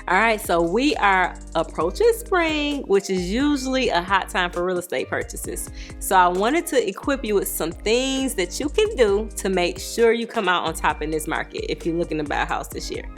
All right, so we are approaching spring, which is usually a hot time for real estate purchases. So I wanted to equip you with some things that you can do to make sure you come out on top in this market if you're looking to buy a house this year.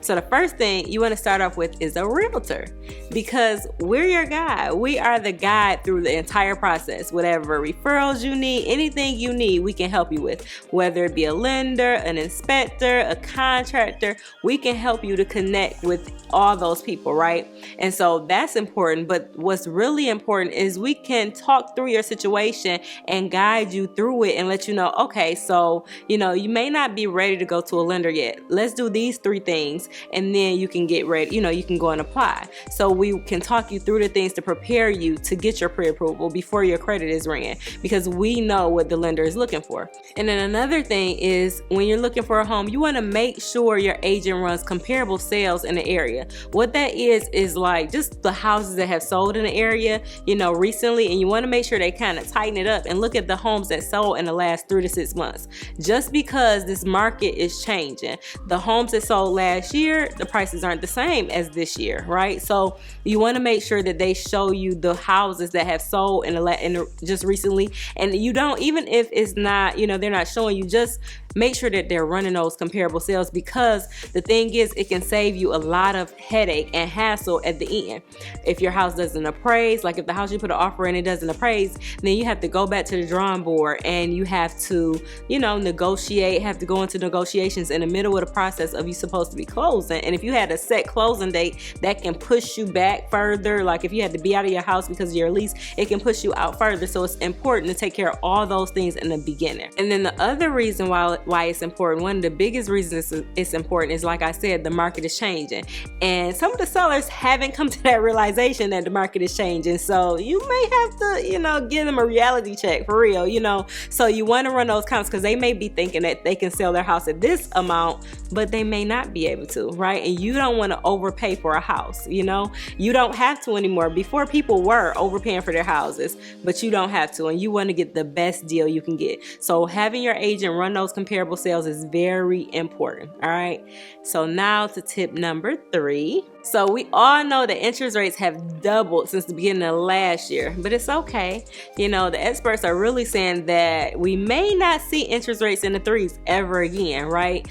So the first thing you want to start off with is a realtor, because we're your guide. We are the guide through the entire process. Whatever referrals you need, anything you need, we can help you with. Whether it be a lender, an inspector, a contractor, we can help you to connect with all those people, right? And so that's important. But what's really important is we can talk through your situation and guide you through it and let you know, okay, so, you may not be ready to go to a lender yet. Let's do these 3 things. And then you can get ready, you can go and apply. So we can talk you through the things to prepare you to get your pre-approval before your credit is ran, because we know what the lender is looking for. And then another thing is, when you're looking for a home, you want to make sure your agent runs comparable sales in the area. What that is like just the houses that have sold in the area, recently, and you want to make sure they kind of tighten it up and look at the homes that sold in the last 3 to 6 months. Just because this market is changing, the homes that sold last year, the prices aren't the same as this year, right? So you want to make sure that they show you the houses that have sold in just recently, and you don't, even if it's not, they're not showing you, just make sure that they're running those comparable sales, because the thing is, it can save you a lot of headache and hassle at the end. If your house doesn't appraise, like if the house you put an offer in, it doesn't appraise, then you have to go back to the drawing board and you have to, negotiate, have to go into negotiations in the middle of the process of you supposed to be closing. And if you had a set closing date, that can push you back further. Like if you had to be out of your house because of your lease, it can push you out further. So it's important to take care of all those things in the beginning. And then the other reason why it's important, one of the biggest reasons it's important, is, like I said, the market is changing. And some of the sellers haven't come to that realization that the market is changing. So you may have to, give them a reality check for real, So you want to run those counts, because they may be thinking that they can sell their house at this amount, but they may not be able to, right? And you don't want to overpay for a house, You don't have to anymore. Before, people were overpaying for their houses, but you don't have to, and you want to get the best deal you can get. So having your agent run those comparable sales is very important. All right. So now to tip number 3. So we all know that interest rates have doubled since the beginning of last year, but it's okay. The experts are really saying that we may not see interest rates in the 3s ever again, right?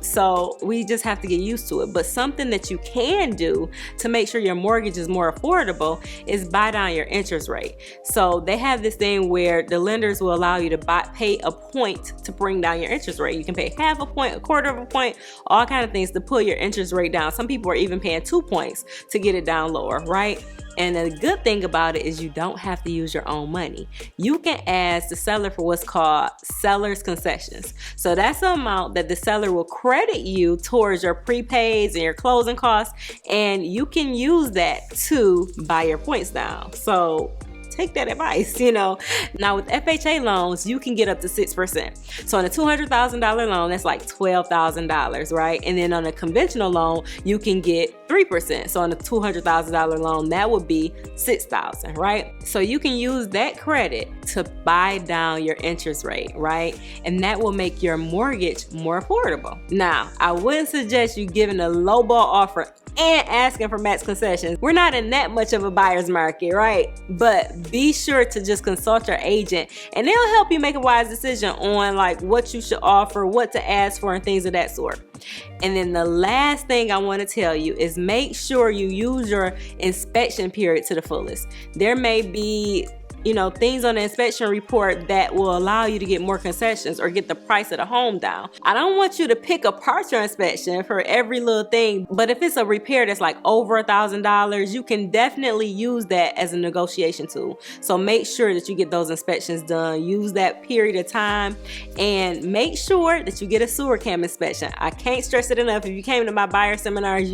So we just have to get used to it. But something that you can do to make sure your mortgage is more affordable is buy down your interest rate. So they have this thing where the lenders will allow you to pay a point to bring down your interest rate. You can pay half a point, a quarter of a point, all kind of things to pull your interest rate down. Some people are even paying 2 points to get it down lower, right? And the good thing about it is you don't have to use your own money. You can ask the seller for what's called seller's concessions. So that's the amount that the seller will credit you towards your prepaids and your closing costs, and you can use that to buy your points down. So take that advice, Now with FHA loans, you can get up to 6%. So on a $200,000 loan, that's like $12,000, right? And then on a conventional loan, you can get 3%. So on a $200,000 loan, that would be $6,000, right? So you can use that credit to buy down your interest rate, right? And that will make your mortgage more affordable. Now, I wouldn't suggest you giving a lowball offer and asking for max concessions. We're not in that much of a buyer's market, right? But be sure to just consult your agent, and they'll help you make a wise decision on like what you should offer, what to ask for, and things of that sort. And then the last thing I want to tell you is make sure you use your inspection period to the fullest. There may be things on the inspection report that will allow you to get more concessions or get the price of the home down. I don't want you to pick apart your inspection for every little thing, but if it's a repair that's like over $1,000, you can definitely use that as a negotiation tool. So make sure that you get those inspections done. Use that period of time, and make sure that you get a sewer cam inspection. I can't stress it enough. If you came to my buyer seminars,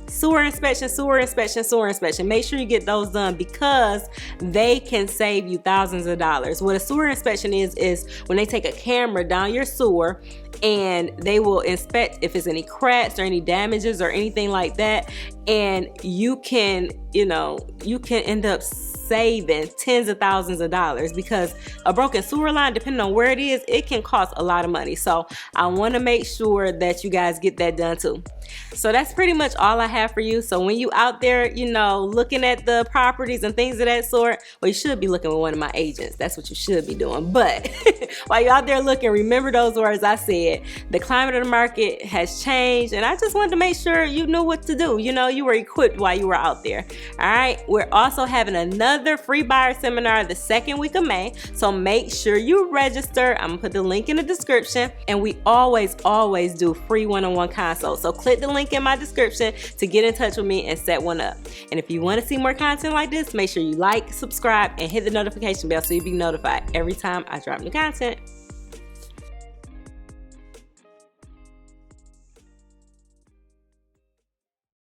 sewer inspection, sewer inspection, sewer inspection. Make sure you get those done, because they can can save you thousands of dollars. What a sewer inspection is when they take a camera down your sewer and they will inspect if there's any cracks or any damages or anything like that. And you can end up saving tens of thousands of dollars, because a broken sewer line, depending on where it is, it can cost a lot of money. So I want to make sure that you guys get that done too. So that's pretty much all I have for you. So when you out there, looking at the properties and things of that sort, well, you should be looking with one of my agents. That's what you should be doing. But while you're out there looking, remember those words I said. The climate of the market has changed, and I just wanted to make sure you knew what to do. You were equipped while you were out there. All right. We're also having another free buyer seminar the second week of May. So make sure you register. I'm gonna put the link in the description, and we always do free one-on-one consults. So click the link in my description to get in touch with me and set one up. And if you want to see more content like this, make sure you like, subscribe, and hit the notification bell so you'll be notified every time I drop new content.